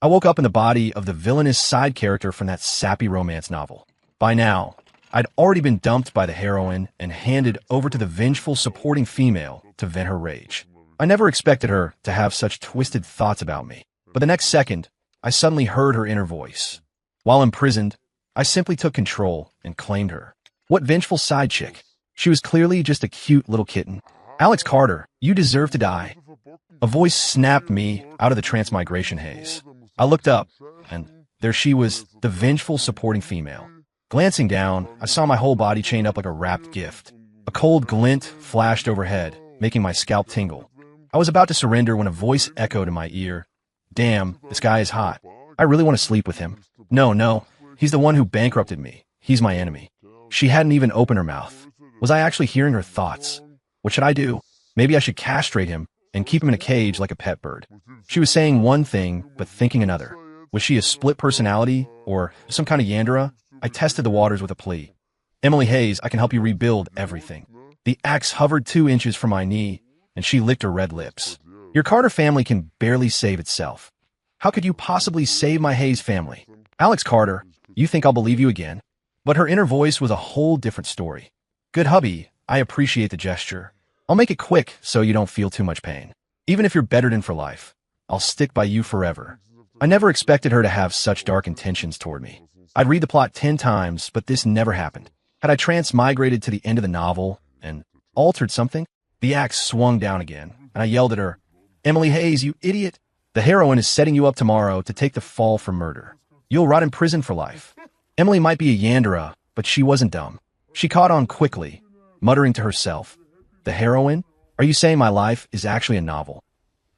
I woke up in the body of the villainous side character from that sappy romance novel. By now, I'd already been dumped by the heroine and handed over to the vengeful supporting female to vent her rage. I never expected her to have such twisted thoughts about me. But the next second, I suddenly heard her inner voice. While imprisoned, I simply took control and claimed her. What vengeful side chick? She was clearly just a cute little kitten. Alex Carter, you deserve to die. A voice snapped me out of the transmigration haze. I looked up, and there she was, the vengeful supporting female. Glancing down, I saw my whole body chained up like a wrapped gift. A cold glint flashed overhead, making my scalp tingle. I was about to surrender when a voice echoed in my ear. Damn, this guy is hot. I really want to sleep with him. No, he's the one who bankrupted me. He's my enemy. She hadn't even opened her mouth. Was I actually hearing her thoughts? What should I do? Maybe I should castrate him and keep him in a cage like a pet bird. She was saying one thing, but thinking another. Was she a split personality or some kind of Yandere? I tested the waters with a plea. Emily Hayes, I can help you rebuild everything. The axe hovered 2 inches from my knee, and she licked her red lips. Your Carter family can barely save itself. How could you possibly save my Hayes family? Alex Carter, you think I'll believe you again? But her inner voice was a whole different story. Good hubby, I appreciate the gesture. I'll make it quick so you don't feel too much pain. Even if you're bettered in for life, I'll stick by you forever. I never expected her to have such dark intentions toward me. I'd read the plot 10 times, but this never happened. Had I transmigrated to the end of the novel and altered something? The axe swung down again, and I yelled at her, Emily Hayes, you idiot! The heroine is setting you up tomorrow to take the fall for murder. You'll rot in prison for life. Emily might be a Yandere, but she wasn't dumb. She caught on quickly, muttering to herself, the heroine? Are you saying my life is actually a novel?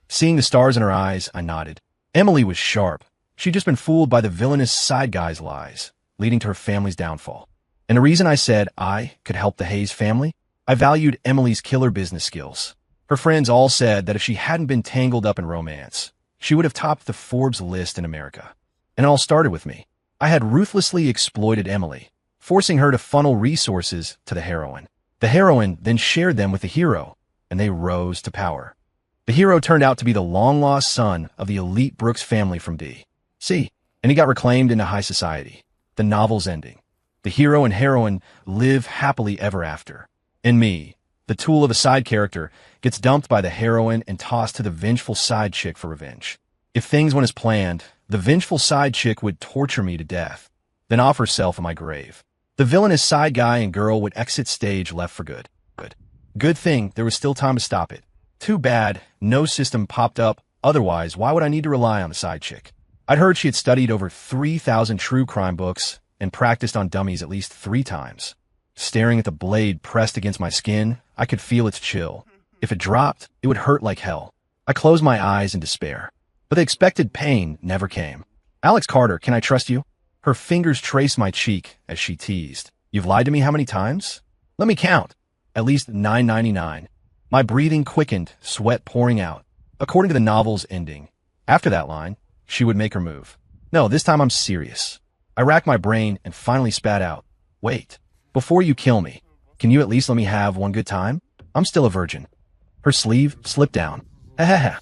Seeing the stars in her eyes, I nodded. Emily was sharp. She'd just been fooled by the villainous side guy's lies, leading to her family's downfall. And the reason I said I could help the Hayes family? I valued Emily's killer business skills. Her friends all said that if she hadn't been tangled up in romance, she would have topped the Forbes list in America. And it all started with me. I had ruthlessly exploited Emily, forcing her to funnel resources to the heroine. The heroine then shared them with the hero, and they rose to power. The hero turned out to be the long-lost son of the elite Brooks family from D.C., and he got reclaimed into high society. The novel's ending. The hero and heroine live happily ever after. And me, the tool of a side character, gets dumped by the heroine and tossed to the vengeful side chick for revenge. If things went as planned, the vengeful side chick would torture me to death, then off herself in my grave. The villainous side guy and girl would exit stage left for good. Good thing there was still time to stop it. Too bad no system popped up, otherwise why would I need to rely on the side chick? I'd heard she had studied over 3,000 true crime books and practiced on dummies at least 3 times. Staring at the blade pressed against my skin, I could feel its chill. If it dropped, it would hurt like hell. I closed my eyes in despair. But the expected pain never came. Alex Carter, can I trust you? Her fingers traced my cheek as she teased. You've lied to me how many times? Let me count. At least 999. My breathing quickened, sweat pouring out. According to the novel's ending, after that line, she would make her move. No, this time I'm serious. I racked my brain and finally spat out. Wait, before you kill me, can you at least let me have one good time? I'm still a virgin. Her sleeve slipped down. Ha ha ha.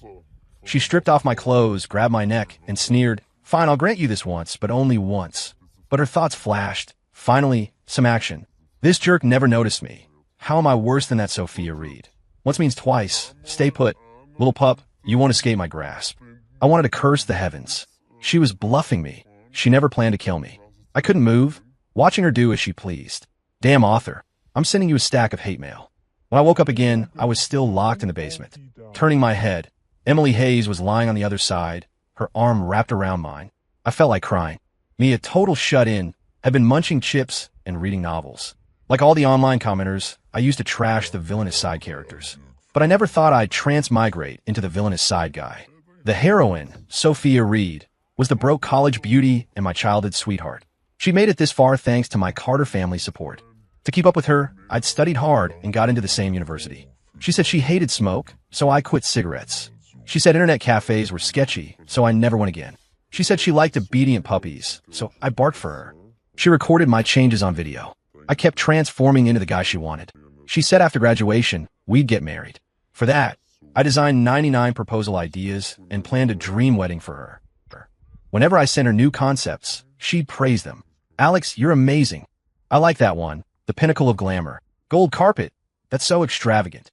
She stripped off my clothes, grabbed my neck, and sneered, Fine, I'll grant you this once, but only once. But her thoughts flashed. Finally, some action. This jerk never noticed me. How am I worse than that Sophia Reed? Once means twice. Stay put. Little pup, you won't escape my grasp. I wanted to curse the heavens. She was bluffing me. She never planned to kill me. I couldn't move, watching her do as she pleased. Damn author, I'm sending you a stack of hate mail. When I woke up again, I was still locked in the basement. Turning my head, Emily Hayes was lying on the other side, her arm wrapped around mine. I felt like crying. Me, a total shut-in, had been munching chips and reading novels. Like all the online commenters, I used to trash the villainous side characters. But I never thought I'd transmigrate into the villainous side guy. The heroine, Sophia Reed, was the broke college beauty and my childhood sweetheart. She made it this far thanks to my Carter family support. To keep up with her, I'd studied hard and got into the same university. She said she hated smoke, so I quit cigarettes. She said internet cafes were sketchy, so I never went again. She said she liked obedient puppies, so I barked for her. She recorded my changes on video. I kept transforming into the guy she wanted. She said after graduation, we'd get married. For that, I designed 99 proposal ideas and planned a dream wedding for her. Whenever I sent her new concepts, she'd praise them. Alex, you're amazing. I like that one. The pinnacle of glamour. Gold carpet. That's so extravagant.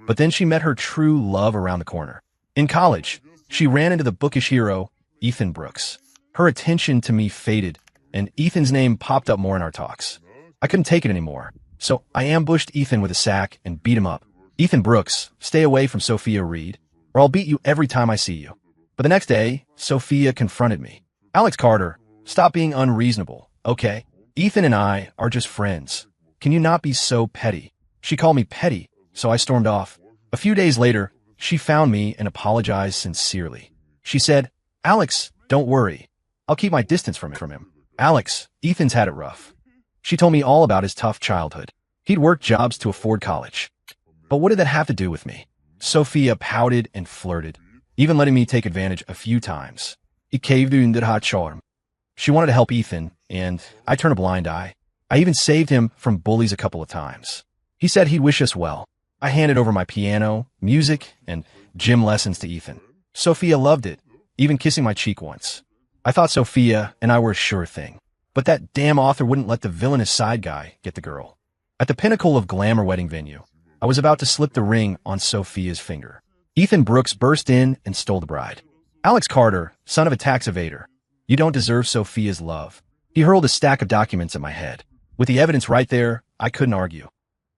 But then she met her true love around the corner. In college, she ran into the bookish hero, Ethan Brooks. Her attention to me faded, and Ethan's name popped up more in our talks. I couldn't take it anymore, so I ambushed Ethan with a sack and beat him up. Ethan Brooks, stay away from Sophia Reed, or I'll beat you every time I see you. But the next day, Sophia confronted me. Alex Carter, stop being unreasonable, okay? Ethan and I are just friends. Can you not be so petty? She called me petty, so I stormed off. A few days later, she found me and apologized sincerely. She said, Alex, don't worry. I'll keep my distance from him. Alex, Ethan's had it rough. She told me all about his tough childhood. He'd worked jobs to afford college. But what did that have to do with me? Sophia pouted and flirted, even letting me take advantage a few times. It caved under her charm. She wanted to help Ethan, and I turned a blind eye. I even saved him from bullies a couple of times. He said he'd wish us well. I handed over my piano, music, and gym lessons to Ethan. Sophia loved it, even kissing my cheek once. I thought Sophia and I were a sure thing. But that damn author wouldn't let the villainous side guy get the girl. At the pinnacle of glamour wedding venue, I was about to slip the ring on Sophia's finger. Ethan Brooks burst in and stole the bride. Alex Carter, son of a tax evader, you don't deserve Sophia's love. He hurled a stack of documents at my head. With the evidence right there, I couldn't argue.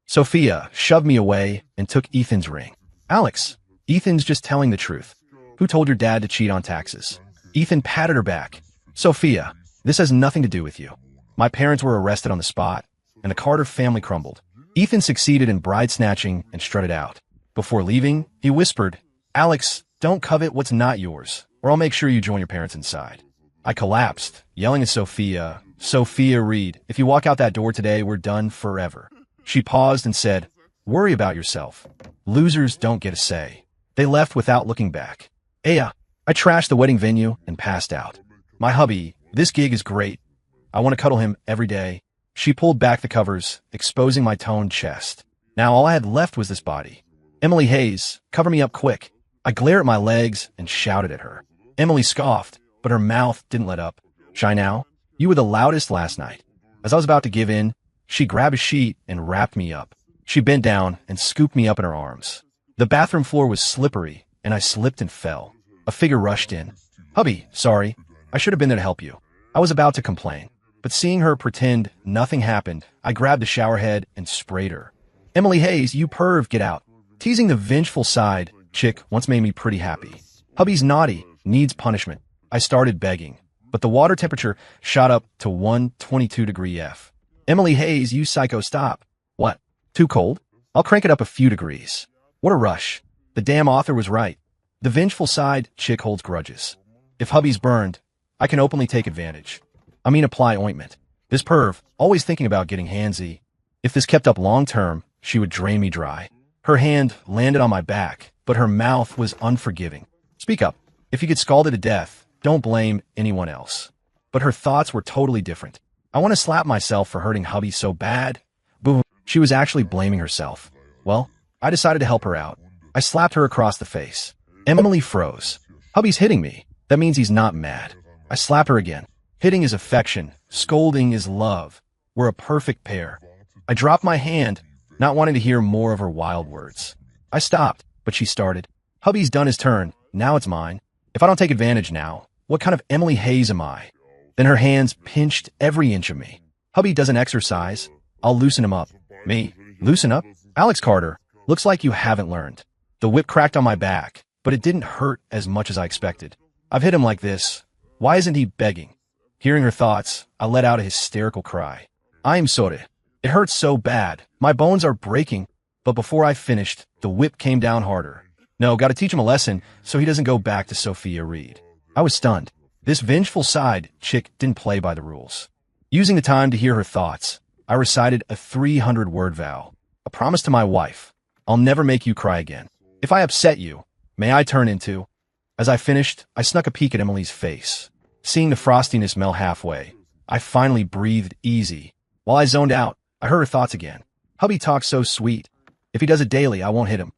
Sophia shoved me away and took Ethan's ring. Alex, Ethan's just telling the truth. Who told your dad to cheat on taxes? Ethan patted her back. Sophia, this has nothing to do with you. My parents were arrested on the spot, and the Carter family crumbled. Ethan succeeded in bride snatching and strutted out. Before leaving, he whispered, Alex, don't covet what's not yours, or I'll make sure you join your parents inside. I collapsed, yelling at Sophia, Sophia Reed, if you walk out that door today, we're done forever. She paused and said, worry about yourself. Losers don't get a say. They left without looking back. I trashed the wedding venue and passed out. My hubby, this gig is great. I want to cuddle him every day. She pulled back the covers, exposing my toned chest. Now all I had left was this body. Emily Hayes, cover me up quick. I glared at my legs and shouted at her. Emily scoffed, but her mouth didn't let up. Shy now, you were the loudest last night. As I was about to give in, she grabbed a sheet and wrapped me up. She bent down and scooped me up in her arms. The bathroom floor was slippery, and I slipped and fell. A figure rushed in. Hubby, sorry. I should have been there to help you. I was about to complain, but seeing her pretend nothing happened, I grabbed the shower head and sprayed her. Emily Hayes, you perv, get out. Teasing the vengeful side chick once made me pretty happy. Hubby's naughty, needs punishment. I started begging, but the water temperature shot up to 122 F. Emily Hayes, you psycho, stop. What? Too cold? I'll crank it up a few degrees. What a rush. The damn author was right. The vengeful side chick holds grudges. If hubby's burned, I can openly take advantage. I mean apply ointment. This perv, always thinking about getting handsy. If this kept up long term, she would drain me dry. Her hand landed on my back, but her mouth was unforgiving. Speak up. If you get scalded to death, don't blame anyone else. But her thoughts were totally different. I want to slap myself for hurting hubby so bad. Boom. She was actually blaming herself. Well, I decided to help her out. I slapped her across the face. Emily froze. Hubby's hitting me. That means he's not mad. I slapped her again. Hitting is affection. Scolding is love. We're a perfect pair. I dropped my hand, not wanting to hear more of her wild words. I stopped, but she started. Hubby's done his turn. Now it's mine. If I don't take advantage now, what kind of Emily Hayes am I? Then her hands pinched every inch of me. Hubby doesn't exercise. I'll loosen him up. Me? Loosen up? Alex Carter, looks like you haven't learned. The whip cracked on my back, but it didn't hurt as much as I expected. I've hit him like this. Why isn't he begging? Hearing her thoughts, I let out a hysterical cry. I'm sorry. It hurts so bad. My bones are breaking. But before I finished, the whip came down harder. No, gotta teach him a lesson so he doesn't go back to Sophia Reed. I was stunned. This vengeful side chick didn't play by the rules. Using the time to hear her thoughts, I recited a 300-word vow, a promise to my wife. I'll never make you cry again. If I upset you, may I turn into... As I finished, I snuck a peek at Emily's face. Seeing the frostiness melt halfway, I finally breathed easy. While I zoned out, I heard her thoughts again. Hubby talks so sweet. If he does it daily, I won't hit him.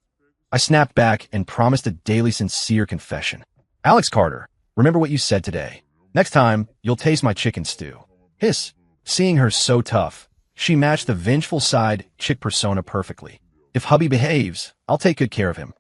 I snapped back and promised a daily sincere confession. Alex Carter, remember what you said today. Next time, you'll taste my chicken stew. Hiss. Seeing her so tough, she matched the vengeful side chick persona perfectly. If hubby behaves, I'll take good care of him.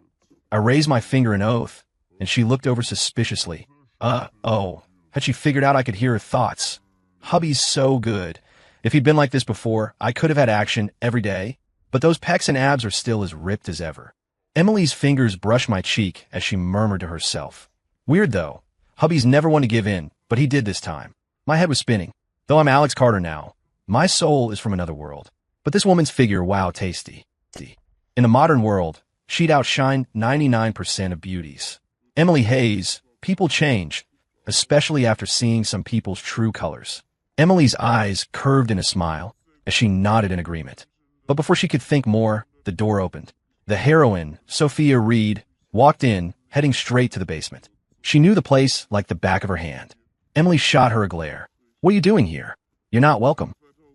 I raised my finger in oath, and she looked over suspiciously. Oh. Had she figured out I could hear her thoughts? Hubby's so good. If he'd been like this before, I could have had action every day, but those pecs and abs are still as ripped as ever. Emily's fingers brushed my cheek as she murmured to herself. Weird though. Hubby's never one to give in, but he did this time. My head was spinning. Though I'm Alex Carter now, my soul is from another world. But this woman's figure, wow, tasty. In the modern world, she'd outshine 99% of beauties. Emily Hayes, people change, especially after seeing some people's true colors. Emily's eyes curved in a smile as she nodded in agreement. But before she could think more, the door opened. The heroine, Sophia Reed, walked in, heading straight to the basement. She knew the place like the back of her hand. Emily shot her a glare. What are you doing here? You're not welcome.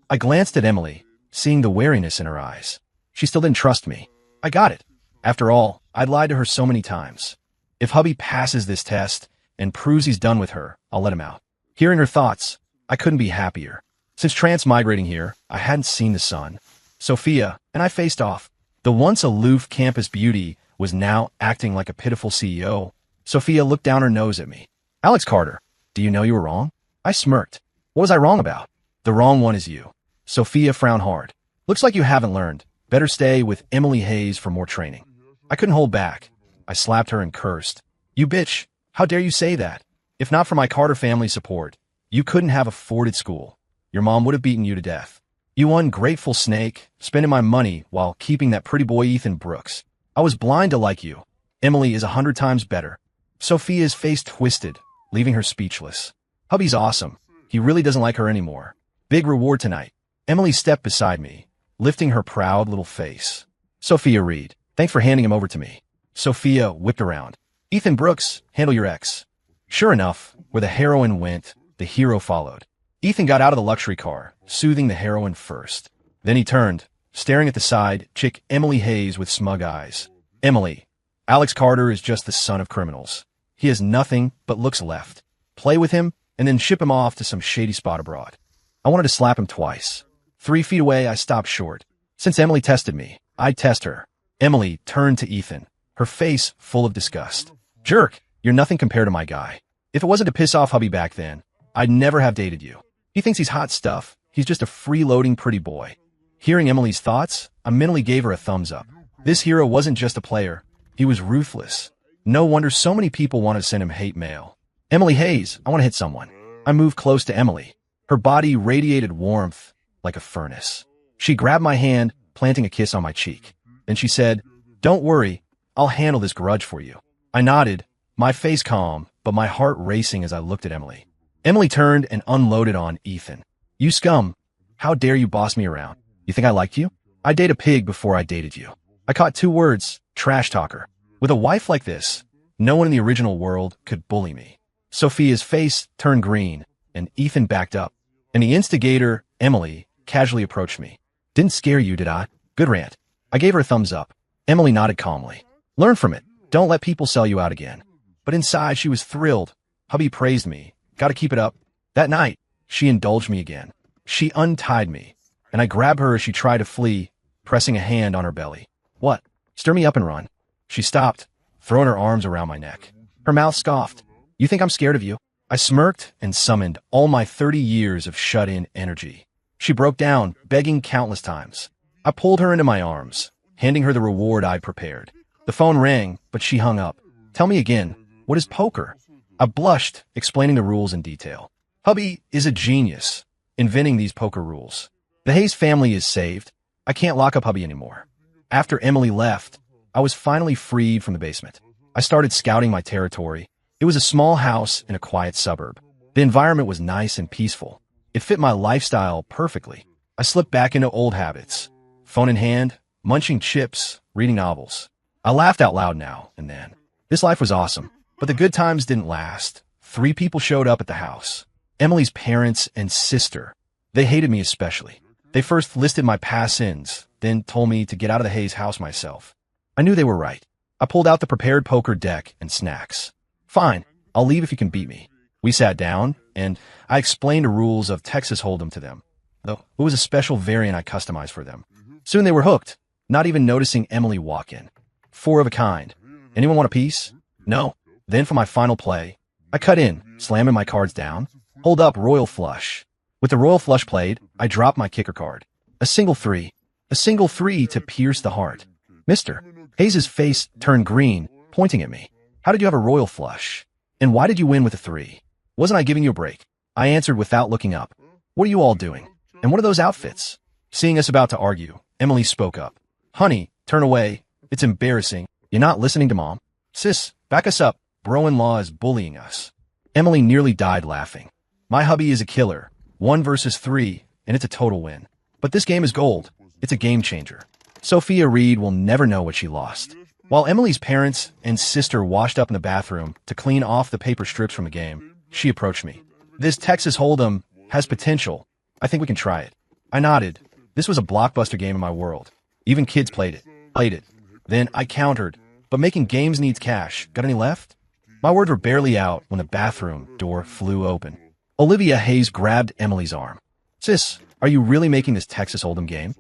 I glanced at Emily, seeing the wariness in her eyes. She still didn't trust me. I got it. After all, I'd lied to her so many times. If hubby passes this test and proves he's done with her, I'll let him out. Hearing her thoughts, I couldn't be happier. Since transmigrating here, I hadn't seen the sun. Sophia and I faced off. The once aloof campus beauty was now acting like a pitiful CEO. Sophia looked down her nose at me. Alex Carter, do you know you were wrong? I smirked. What was I wrong about? The wrong one is you. Sophia frowned hard. Looks like you haven't learned. Better stay with Emily Hayes for more training. I couldn't hold back. I slapped her and cursed. You bitch, how dare you say that? If not for my Carter family support, you couldn't have afforded school. Your mom would have beaten you to death. You ungrateful snake, spending my money while keeping that pretty boy Ethan Brooks. I was blind to like you. Emily is 100 times better. Sophia's face twisted, leaving her speechless. Hubby's awesome. He really doesn't like her anymore. Big reward tonight. Emily stepped beside me, lifting her proud little face. Sophia Reed, thanks for handing him over to me. Sophia whipped around. Ethan Brooks, handle your ex. Sure enough, where the heroine went, the hero followed. Ethan got out of the luxury car, soothing the heroine first. Then he turned, staring at the side chick Emily Hayes with smug eyes. Emily, Alex Carter is just the son of criminals. He has nothing but looks left. Play with him, and then ship him off to some shady spot abroad. I wanted to slap him twice. 3 feet away, I stopped short. Since Emily tested me, I'd test her. Emily turned to Ethan, her face full of disgust. Jerk, you're nothing compared to my guy. If it wasn't to piss off hubby back then, I'd never have dated you. He thinks he's hot stuff. He's just a freeloading pretty boy. Hearing Emily's thoughts, I mentally gave her a thumbs up. This hero wasn't just a player. He was ruthless. No wonder so many people wanted to send him hate mail. Emily Hayes, I want to hit someone. I moved close to Emily. Her body radiated warmth like a furnace. She grabbed my hand, planting a kiss on my cheek. Then she said, Don't worry, I'll handle this grudge for you. I nodded, my face calm, but my heart racing as I looked at Emily. Emily turned and unloaded on Ethan. You scum. How dare you boss me around? You think I liked you? I'd date a pig before I dated you. I caught 2 words, trash talker. With a wife like this, no one in the original world could bully me. Sophia's face turned green, and Ethan backed up. And the instigator, Emily, casually approached me. Didn't scare you, did I? Good rant. I gave her a thumbs up. Emily nodded calmly. Learn from it. Don't let people sell you out again. But inside, she was thrilled. Hubby praised me. Gotta keep it up. That night, she indulged me again. She untied me, and I grabbed her as she tried to flee, pressing a hand on her belly. What? Stir me up and run. She stopped, throwing her arms around my neck. Her mouth scoffed. You think I'm scared of you? I smirked and summoned all my 30 years of shut-in energy. She broke down, begging countless times. I pulled her into my arms, handing her the reward I'd prepared. The phone rang, but she hung up. Tell me again, what is poker? I blushed, explaining the rules in detail. Hubby is a genius, inventing these poker rules. The Hayes family is saved. I can't lock up hubby anymore. After Emily left, I was finally freed from the basement. I started scouting my territory. It was a small house in a quiet suburb. The environment was nice and peaceful. It fit my lifestyle perfectly. I slipped back into old habits. Phone in hand, munching chips, reading novels. I laughed out loud now and then. This life was awesome, but the good times didn't last. 3 people showed up at the house. Emily's parents and sister. They hated me especially. They first listed my past sins, then told me to get out of the Hayes house myself. I knew they were right. I pulled out the prepared poker deck and snacks. Fine, I'll leave if you can beat me. We sat down, and I explained the rules of Texas Hold'em to them, though it was a special variant I customized for them. Soon they were hooked, not even noticing Emily walk in. Four of a kind. Anyone want a piece? No. Then for my final play, I cut in, slamming my cards down. Hold up royal flush. With the royal flush played, I dropped my kicker card. A single three. A single three to pierce the heart. Mister Hayes' face turned green, pointing at me. How did you have a royal flush? And why did you win with a three? Wasn't I giving you a break? I answered without looking up. What are you all doing? And what are those outfits? Seeing us about to argue, Emily spoke up. Honey, turn away. It's embarrassing. You're not listening to Mom? Sis, back us up. Bro-in-law is bullying us. Emily nearly died laughing. My hubby is a killer. 1 versus 3, and it's a total win. But this game is gold. It's a game changer. Sophia Reed will never know what she lost. While Emily's parents and sister washed up in the bathroom to clean off the paper strips from the game, she approached me. This Texas Hold'em has potential. I think we can try it. I nodded. This was a blockbuster game in my world. Even kids played it. Then I countered. But making games needs cash. Got any left? My words were barely out when the bathroom door flew open. Olivia Hayes grabbed Emily's arm. Sis, are you really making this Texas Hold'em game?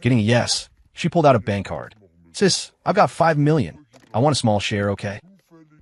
Getting a yes. She pulled out a bank card. Sis, I've got $5 million. I want a small share, okay?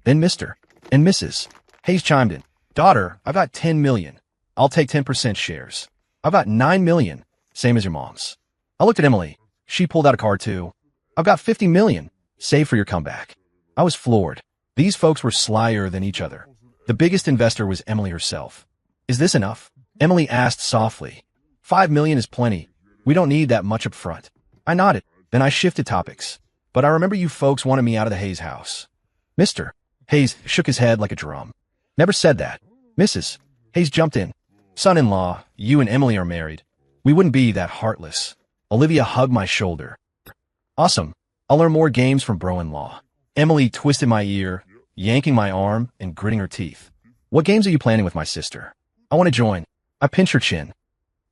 Then Mr. and Mrs. Hayes chimed in. Daughter, I've got $10 million. I'll take 10% shares. I've got $9 million. Same as your mom's. I looked at Emily. She pulled out a card too. I've got $50 million. Save for your comeback. I was floored. These folks were slyer than each other. The biggest investor was Emily herself. Is this enough? Emily asked softly. $5 million is plenty. We don't need that much up front. I nodded. Then I shifted topics. But I remember you folks wanted me out of the Hayes house. Mr. Hayes shook his head like a drum. Never said that. Mrs. Hayes jumped in. Son-in-law, you and Emily are married. We wouldn't be that heartless. Olivia hugged my shoulder. Awesome. I'll learn more games from bro-in-law. Emily twisted my ear, yanking my arm and gritting her teeth. What games are you planning with my sister? I want to join. I pinched her chin.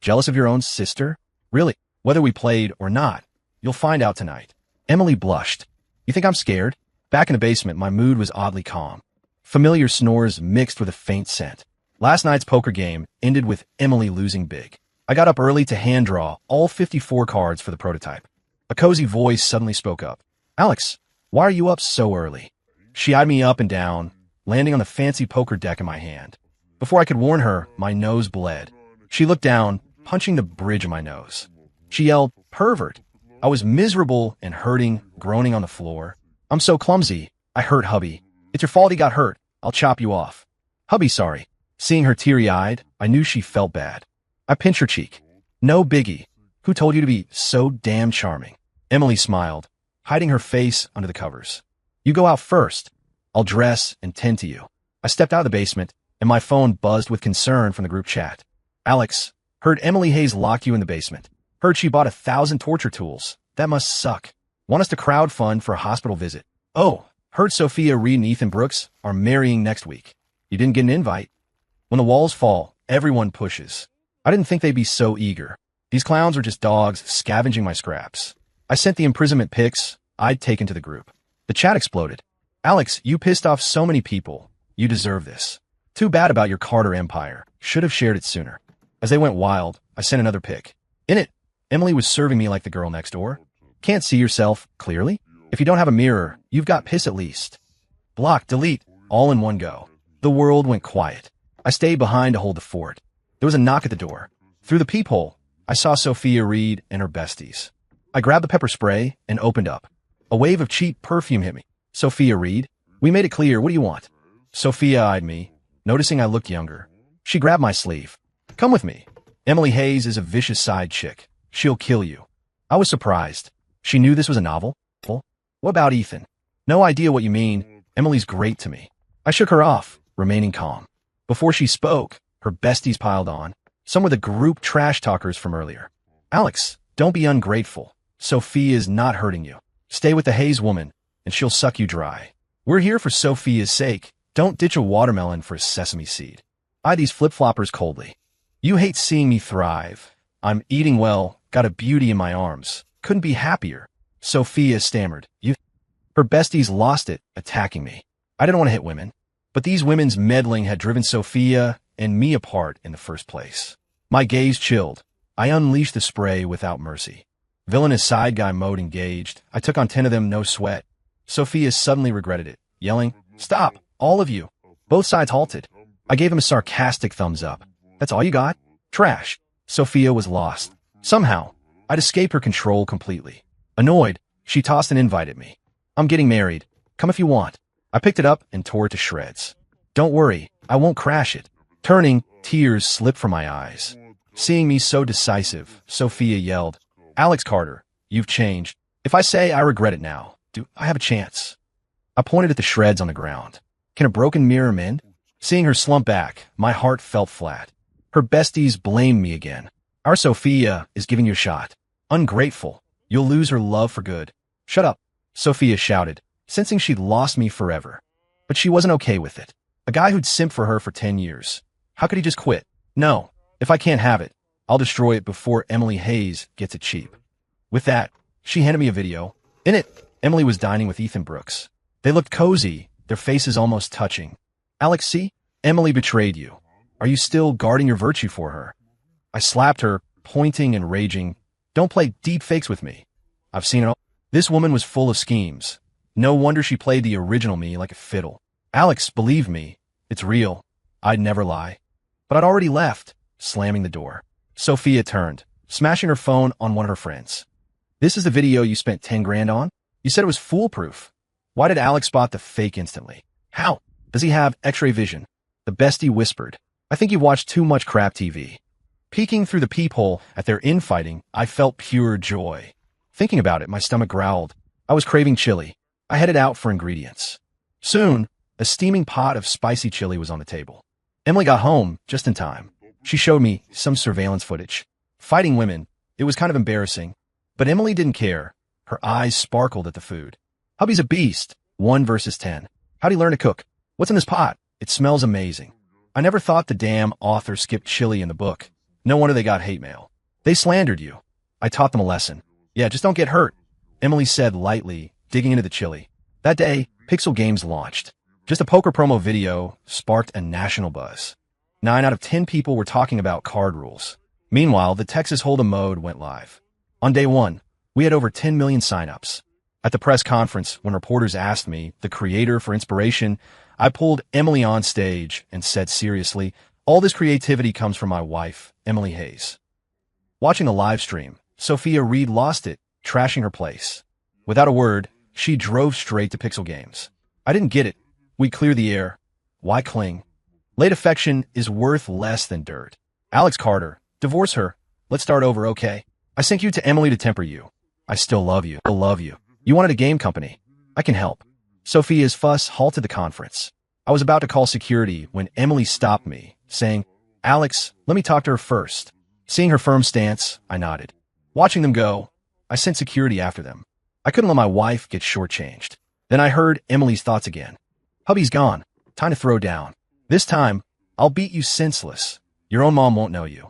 Jealous of your own sister? Really? Whether we played or not, you'll find out tonight. Emily blushed. You think I'm scared? Back in the basement, my mood was oddly calm. Familiar snores mixed with a faint scent. Last night's poker game ended with Emily losing big. I got up early to hand draw all 54 cards for the prototype. A cozy voice suddenly spoke up. Alex, why are you up so early? She eyed me up and down, landing on the fancy poker deck in my hand. Before I could warn her, my nose bled. She looked down, punching the bridge of my nose. She yelled, pervert. I was miserable and hurting, groaning on the floor. I'm so clumsy. I hurt hubby. It's your fault he got hurt. I'll chop you off. Hubby, sorry. Seeing her teary-eyed, I knew she felt bad. I pinched her cheek. No biggie. Who told you to be so damn charming? Emily smiled, hiding her face under the covers. You go out first. I'll dress and tend to you. I stepped out of the basement, and my phone buzzed with concern from the group chat. Alex, heard Emily Hayes locked you in the basement. Heard she bought 1,000 torture tools. That must suck. Want us to crowdfund for a hospital visit. Oh, heard Sophia Reed and Ethan Brooks are marrying next week. You didn't get an invite. When the walls fall, everyone pushes. I didn't think they'd be so eager. These clowns are just dogs scavenging my scraps. I sent the imprisonment pics I'd taken to the group. The chat exploded. Alex, you pissed off so many people. You deserve this. Too bad about your Carter empire. Should have shared it sooner. As they went wild, I sent another pic. In it, Emily was serving me like the girl next door. Can't see yourself clearly? If you don't have a mirror, you've got piss at least. Block, delete, all in one go. The world went quiet. I stayed behind to hold the fort. There was a knock at the door. Through the peephole, I saw Sophia Reed and her besties. I grabbed the pepper spray and opened up. A wave of cheap perfume hit me. Sophia Reed, we made it clear. What do you want? Sophia eyed me, noticing I looked younger. She grabbed my sleeve. Come with me. Emily Hayes is a vicious side chick. She'll kill you. I was surprised. She knew this was a novel? What about Ethan? No idea what you mean. Emily's great to me. I shook her off, remaining calm. Before she spoke, her besties piled on. Some were the group trash talkers from earlier. Alex, don't be ungrateful. Sophia is not hurting you. Stay with the Hayes woman, and she'll suck you dry. We're here for Sophia's sake. Don't ditch a watermelon for a sesame seed. I these flip-floppers coldly. You hate seeing me thrive. I'm eating well, got a beauty in my arms. Couldn't be happier. Sophia stammered. Her besties lost it, attacking me. I didn't want to hit women. But these women's meddling had driven Sophia and me apart in the first place. My gaze chilled. I unleashed the spray without mercy. Villainous side guy mode engaged. I took on 10 of them, no sweat. Sophia suddenly regretted it, yelling, "Stop, all of you." Both sides halted. I gave him a sarcastic thumbs up. "That's all you got? Trash." Sophia was lost. Somehow, I'd escaped her control completely. Annoyed, she tossed an invite at me. "I'm getting married. Come if you want." I picked it up and tore it to shreds. "Don't worry, I won't crash it." Turning, tears slipped from my eyes. Seeing me so decisive, Sophia yelled, "Alex Carter, you've changed. If I say I regret it now, do I have a chance?" I pointed at the shreds on the ground. Can a broken mirror mend? Seeing her slump back, my heart felt flat. Her besties blamed me again. "Our Sophia is giving you a shot. Ungrateful. You'll lose her love for good." "Shut up," Sophia shouted, sensing she'd lost me forever. But she wasn't okay with it. A guy who'd simped for her for 10 years. How could he just quit? "No, if I can't have it, I'll destroy it before Emily Hayes gets it cheap." With that, she handed me a video. In it, Emily was dining with Ethan Brooks. They looked cozy, their faces almost touching. "Alex, see? Emily betrayed you. Are you still guarding your virtue for her?" I slapped her, pointing and raging. "Don't play deep fakes with me. I've seen it all." This woman was full of schemes. No wonder she played the original me like a fiddle. "Alex, believe me, it's real. I'd never lie." But I'd already left, slamming the door. Sophia turned, smashing her phone on one of her friends. "This is the video you spent 10 grand on? You said it was foolproof. Why did Alex spot the fake instantly? How? Does he have x-ray vision?" The bestie whispered, "I think you've watched too much crap TV." Peeking through the peephole at their infighting, I felt pure joy. Thinking about it, my stomach growled. I was craving chili. I headed out for ingredients. Soon, a steaming pot of spicy chili was on the table. Emily got home just in time. She showed me some surveillance footage. Fighting women, it was kind of embarrassing. But Emily didn't care. Her eyes sparkled at the food. "Hubby's a beast. 1 versus 10. How'd he learn to cook? What's in this pot? It smells amazing." I never thought the damn author skipped chili in the book. No wonder they got hate mail. "They slandered you." I taught them a lesson. "Yeah, just don't get hurt," Emily said lightly, digging into the chili. That day, Pixel Games launched. Just a poker promo video sparked a national buzz. 9 out of 10 people were talking about card rules. Meanwhile, the Texas Hold'em mode went live. On day 1, we had over 10 million signups. At the press conference, when reporters asked me, the creator, for inspiration, I pulled Emily on stage and said seriously, "All this creativity comes from my wife, Emily Hayes." Watching the live stream, Sophia Reed lost it, trashing her place. Without a word, she drove straight to Pixel Games. I didn't get it. We clear the air. Why cling? Late affection is worth less than dirt. "Alex Carter, divorce her. Let's start over, okay? I sent you to Emily to temper you. I still love you. I love you. You wanted a game company. I can help." Sophia's fuss halted the conference. I was about to call security when Emily stopped me, saying, "Alex, let me talk to her first." Seeing her firm stance, I nodded. Watching them go, I sent security after them. I couldn't let my wife get shortchanged. Then I heard Emily's thoughts again. "Hubby's gone. Time to throw down. This time, I'll beat you senseless. Your own mom won't know you."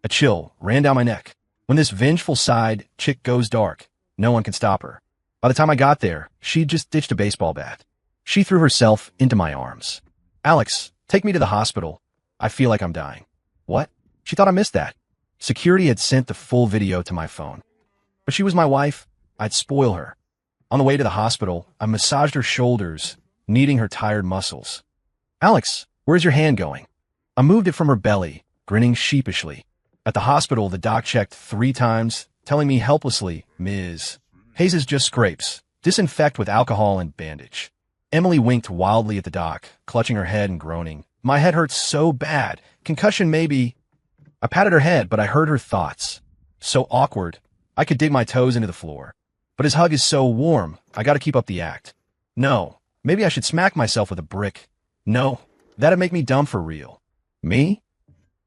A chill ran down my neck. When this vengeful side chick goes dark, no one can stop her. By the time I got there, she'd just ditched a baseball bat. She threw herself into my arms. "Alex, take me to the hospital. I feel like I'm dying." What? She thought I missed that. Security had sent the full video to my phone. But she was my wife. I'd spoil her. On the way to the hospital, I massaged her shoulders, kneading her tired muscles. "Alex, where's your hand going?" I moved it from her belly, grinning sheepishly. At the hospital, the doc checked 3 times, telling me helplessly, "Ms. Hayes' just scrapes. Disinfect with alcohol and bandage." Emily winked wildly at the doc, clutching her head and groaning. "My head hurts so bad. Concussion maybe." I patted her head, but I heard her thoughts. "So awkward. I could dig my toes into the floor. But his hug is so warm. I gotta keep up the act. No, maybe I should smack myself with a brick. No, that'd make me dumb for real." "Me?"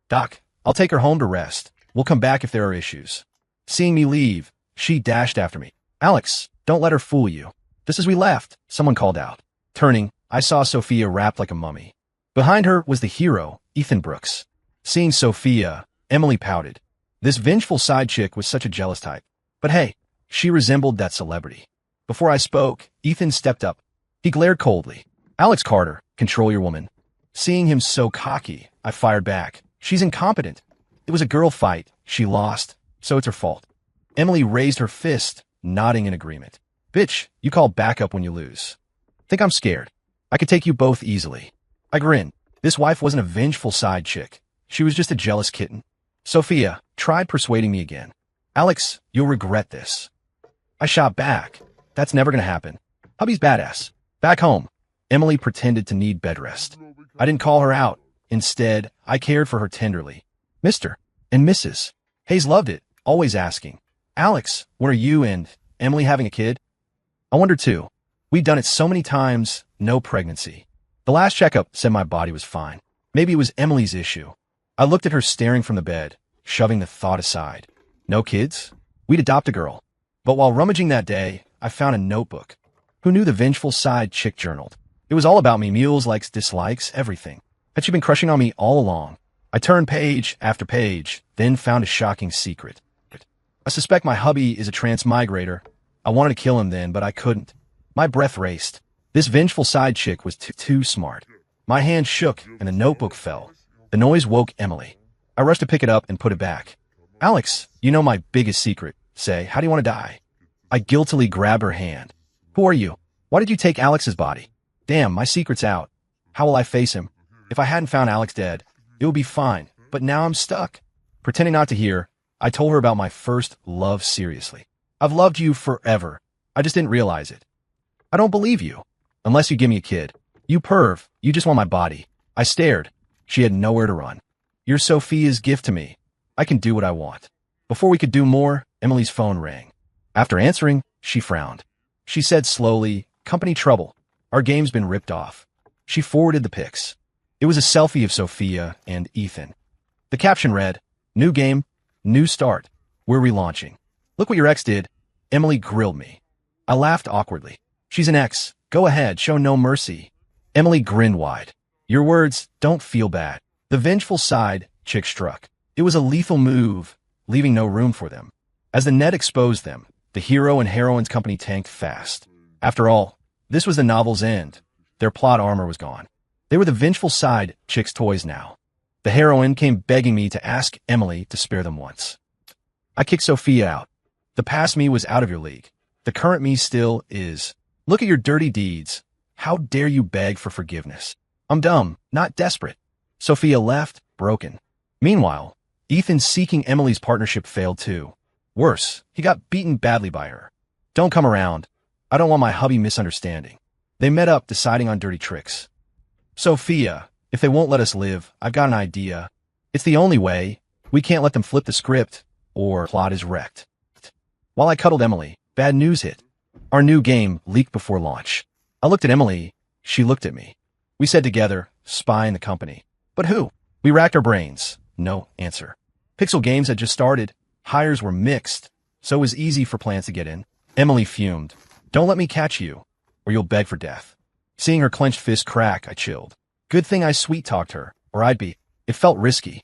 "Doc, I'll take her home to rest. We'll come back if there are issues." Seeing me leave, she dashed after me. "Alex, don't let her fool you." Just as we left, someone called out. Turning, I saw Sophia wrapped like a mummy. Behind her was the hero, Ethan Brooks. Seeing Sophia, Emily pouted. This vengeful side chick was such a jealous type. But hey, she resembled that celebrity. Before I spoke, Ethan stepped up. He glared coldly. "Alex Carter, Control your woman. Seeing him so cocky, I fired back. She's incompetent. It was a girl fight. She lost, so it's her fault. Emily raised her fist, nodding in agreement. Bitch, you call backup when you lose. Think I'm scared? I could take you both easily. I grinned. This wife wasn't a vengeful side chick. She was just a jealous kitten. Sophia tried persuading me again. Alex, you'll regret this. I shot back. That's never gonna happen. Hubby's badass. Back home, Emily pretended to need bed rest. I didn't call her out. Instead, I cared for her tenderly. Mr. and Mrs. Hayes loved it, always asking, Alex, when are you and Emily having a kid? I wondered too. We'd done it so many times, no pregnancy. The last checkup said my body was fine. Maybe it was Emily's issue. I looked at her staring from the bed, shoving the thought aside. No kids? We'd adopt a girl. But while rummaging that day, I found a notebook. Who knew the vengeful side chick journaled? It was all about me, mules, likes, dislikes, everything. Had she been crushing on me all along? I turned page after page, then found a shocking secret. I suspect my hubby is a transmigrator. I wanted to kill him then, but I couldn't. My breath raced. This vengeful side chick was too smart. My hand shook and the notebook fell. The noise woke Emily. I rushed to pick it up and put it back. Alex, you know my biggest secret. Say, how do you want to die? I guiltily grabbed her hand. Who are you? Why did you take Alex's body? Damn, my secret's out. How will I face him? If I hadn't found Alex dead, it would be fine, but now I'm stuck. Pretending not to hear, I told her about my first love seriously. I've loved you forever. I just didn't realize it. I don't believe you. Unless you give me a kid. You perv, you just want my body. I stared. She had nowhere to run. You're Sophia's gift to me. I can do what I want. Before we could do more, Emily's phone rang. After answering, she frowned. She said slowly, company trouble. Our game's been ripped off. She forwarded the pics. It was a selfie of Sophia and Ethan. The caption read, new game, new start. We're relaunching. Look what your ex did. Emily grilled me. I laughed awkwardly. She's an ex. Go ahead, show no mercy. Emily grinned wide. Your words don't feel bad. The vengeful side chick struck. It was a lethal move, leaving no room for them. As the net exposed them, the hero and heroine's company tanked fast. After all, this was the novel's end. Their plot armor was gone. They were the vengeful side chick's toys now. The heroine came begging me to ask Emily to spare them once. I kicked Sophia out. The past me was out of your league. The current me still is. Look at your dirty deeds. How dare you beg for forgiveness? I'm dumb, not desperate. Sophia left, broken. Meanwhile, Ethan seeking Emily's partnership failed too. Worse, he got beaten badly by her. Don't come around. I don't want my hubby misunderstanding. They met up, deciding on dirty tricks. Sophia, if they won't let us live, I've got an idea. It's the only way. We can't let them flip the script, or plot is wrecked. While I cuddled Emily, bad news hit. Our new game leaked before launch. I looked at Emily. She looked at me. We said together, spy in the company. But who? We racked our brains. No answer. Pixel Games had just started. Hires were mixed, so it was easy for plans to get in. Emily fumed. Don't let me catch you, or you'll beg for death. Seeing her clenched fist crack, I chilled. Good thing I sweet-talked her, or I'd be. It felt risky.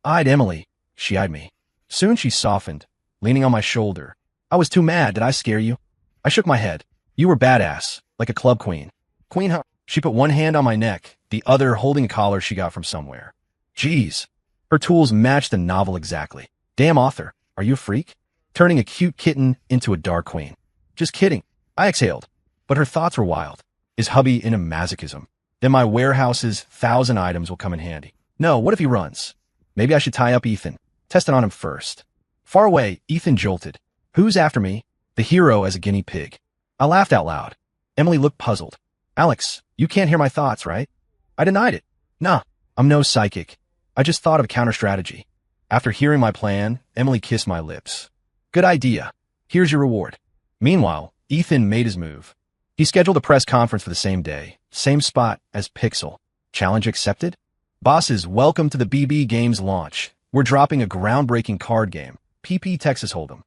I eyed Emily. She eyed me. Soon she softened, leaning on my shoulder. I was too mad. Did I scare you? I shook my head. You were badass, like a club queen. Queen, huh? She put one hand on my neck, the other holding a collar she got from somewhere. Jeez. Her tools matched the novel exactly. Damn author, are you a freak? Turning a cute kitten into a dark queen. Just kidding. I exhaled. But her thoughts were wild. Is hubby into masochism? Then my warehouse's 1,000 items will come in handy. No, what if he runs? Maybe I should tie up Ethan. Test it on him first. Far away, Ethan jolted. Who's after me? The hero as a guinea pig. I laughed out loud. Emily looked puzzled. Alex, you can't hear my thoughts, right? I denied it. Nah, I'm no psychic. I just thought of a counter-strategy. After hearing my plan, Emily kissed my lips. Good idea. Here's your reward. Meanwhile, Ethan made his move. He scheduled a press conference for the same day, same spot as Pixel. Challenge accepted? Bosses, welcome to the BB Games launch. We're dropping a groundbreaking card game, PP Texas Hold'em.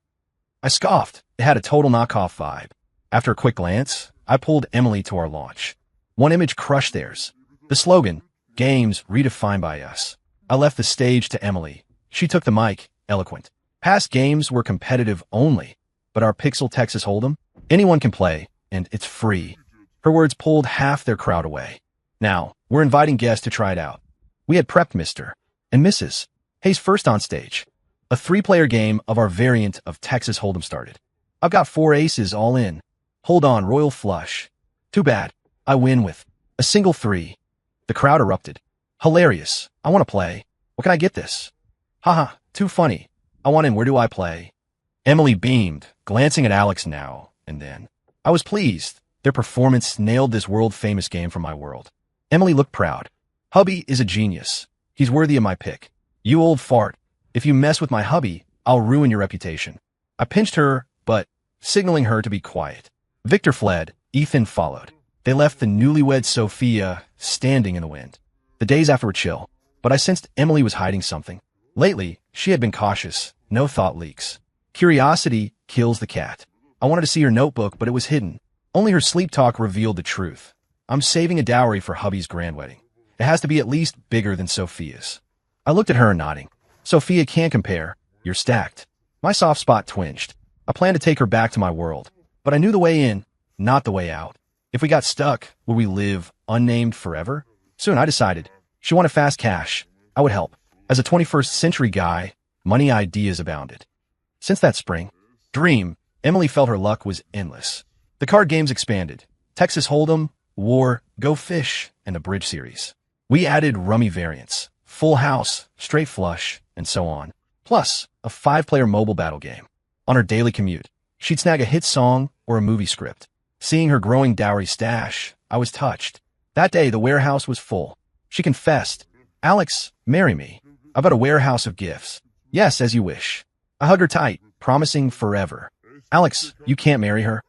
I scoffed. It had a total knockoff vibe. After a quick glance, I pulled Emily to our launch. One image crushed theirs. The slogan, Games Redefined by Us. I left the stage to Emily. She took the mic, eloquent. Past games were competitive only, but our Pixel Texas Hold'em, anyone can play, and it's free. Her words pulled half their crowd away. Now, we're inviting guests to try it out. We had prepped Mr. and Mrs. Hayes first on stage. A 3-player game of our variant of Texas Hold'em started. I've got 4 aces all in. Hold on, royal flush. Too bad. I win with a single 3. The crowd erupted. Hilarious. I want to play. What can I get this? Haha, too funny. I want in. Where do I play? Emily beamed, glancing at Alex now and then. I was pleased. Their performance nailed this world-famous game from my world. Emily looked proud. Hubby is a genius. He's worthy of my pick. You old fart. If you mess with my hubby, I'll ruin your reputation. I pinched her, but signaling her to be quiet. Victor fled. Ethan followed. They left the newlywed Sophia standing in the wind. The days after were chill, but I sensed Emily was hiding something. Lately, she had been cautious. No thought leaks. Curiosity kills the cat. I wanted to see her notebook, but it was hidden. Only her sleep talk revealed the truth. I'm saving a dowry for hubby's grand wedding. It has to be at least bigger than Sophia's. I looked at her nodding. Sophia can't compare. You're stacked. My soft spot twinged. I planned to take her back to my world, but I knew the way in, not the way out. If we got stuck, would we live unnamed forever? Soon I decided. She wanted fast cash. I would help. As a 21st century guy, money ideas abounded. Since that spring, dream, Emily felt her luck was endless. The card games expanded. Texas Hold'em, War, Go Fish, and a bridge series. We added rummy variants, full house, straight flush, and so on. Plus, a 5-player mobile battle game. On her daily commute, she'd snag a hit song or a movie script. Seeing her growing dowry stash, I was touched. That day, the warehouse was full. She confessed, Alex, marry me. I've got a warehouse of gifts. Yes, as you wish. I hugged her tight, promising forever. Alex, you can't marry her.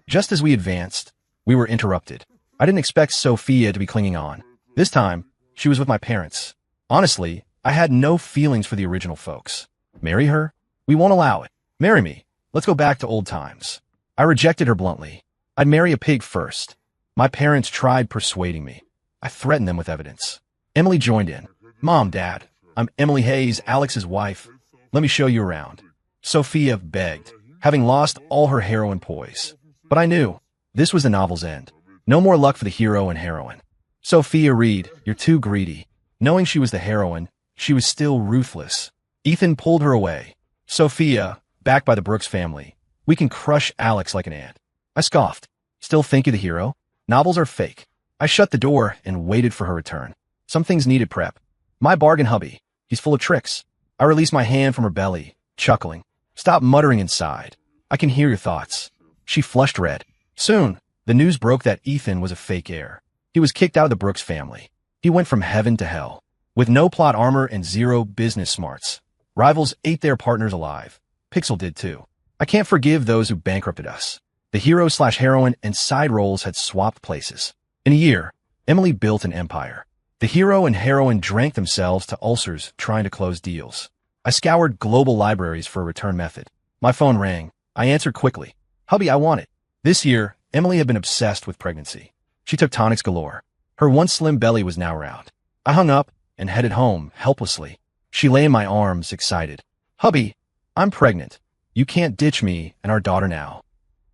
Just as we advanced, we were interrupted. I didn't expect Sophia to be clinging on. This time, she was with my parents. Honestly, I had no feelings for the original folks. Marry her? We won't allow it. Marry me. Let's go back to old times. I rejected her bluntly. I'd marry a pig first. My parents tried persuading me. I threatened them with evidence. Emily joined in. Mom, Dad, I'm Emily Hayes, Alex's wife. Let me show you around. Sophia begged, having lost all her heroine poise. But I knew this was the novel's end. No more luck for the hero and heroine. Sophia Reed, you're too greedy. Knowing she was the heroine, she was still ruthless. Ethan pulled her away. Sophia, backed by the Brooks family, we can crush Alex like an ant. I scoffed. Still think you're the hero? Novels are fake. I shut the door and waited for her return. Some things needed prep. My bargain hubby. He's full of tricks. I released my hand from her belly, chuckling. Stop muttering inside. I can hear your thoughts. She flushed red. Soon, the news broke that Ethan was a fake heir. He was kicked out of the Brooks family. He went from heaven to hell. With no plot armor and zero business smarts. Rivals ate their partners alive. Pixel did too. I can't forgive those who bankrupted us. The hero/heroine and side roles had swapped places. In a year, Emily built an empire. The hero and heroine drank themselves to ulcers trying to close deals. I scoured global libraries for a return method. My phone rang. I answered quickly. Hubby, I want it. This year, Emily had been obsessed with pregnancy. She took tonics galore. Her once slim belly was now round. I hung up and headed home helplessly. She lay in my arms, excited. Hubby, I'm pregnant. You can't ditch me and our daughter now.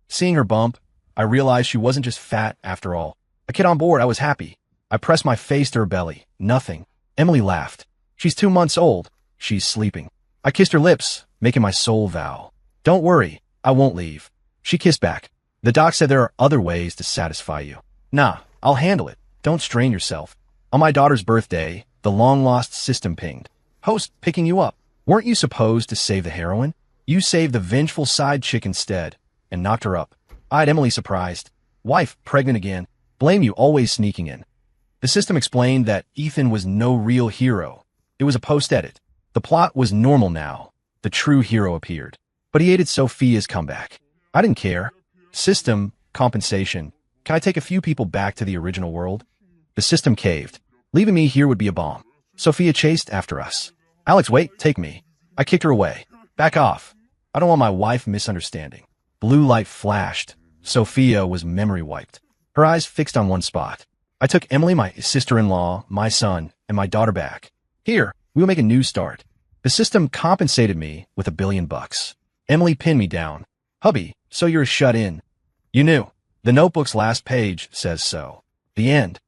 Seeing her bump, I realized she wasn't just fat after all. A kid on board, I was happy. I pressed my face to her belly. Nothing. Emily laughed. She's 2 months old. She's sleeping. I kissed her lips, making my soul vow. Don't worry, I won't leave. She kissed back. The doc said there are other ways to satisfy you. Nah, I'll handle it. Don't strain yourself. On my daughter's birthday, the long-lost system pinged. Host picking you up. Weren't you supposed to save the heroine? You saved the vengeful side chick instead, and knocked her up. Eyed Emily surprised. Wife pregnant again. Blame you always sneaking in. The system explained that Ethan was no real hero. It was a post-edit. The plot was normal now. The true hero appeared. But he aided Sophia's comeback. I didn't care. System, compensation. Can I take a few people back to the original world? The system caved. Leaving me here would be a bomb. Sophia chased after us. Alex, wait, take me. I kicked her away. Back off. I don't want my wife misunderstanding. Blue light flashed. Sophia was memory wiped. Her eyes fixed on one spot. I took Emily, my sister-in-law, my son, and my daughter back. Here, we will make a new start. The system compensated me with $1 billion. Emily pinned me down. Hubby, so you're shut in. You knew. The notebook's last page says so. The end.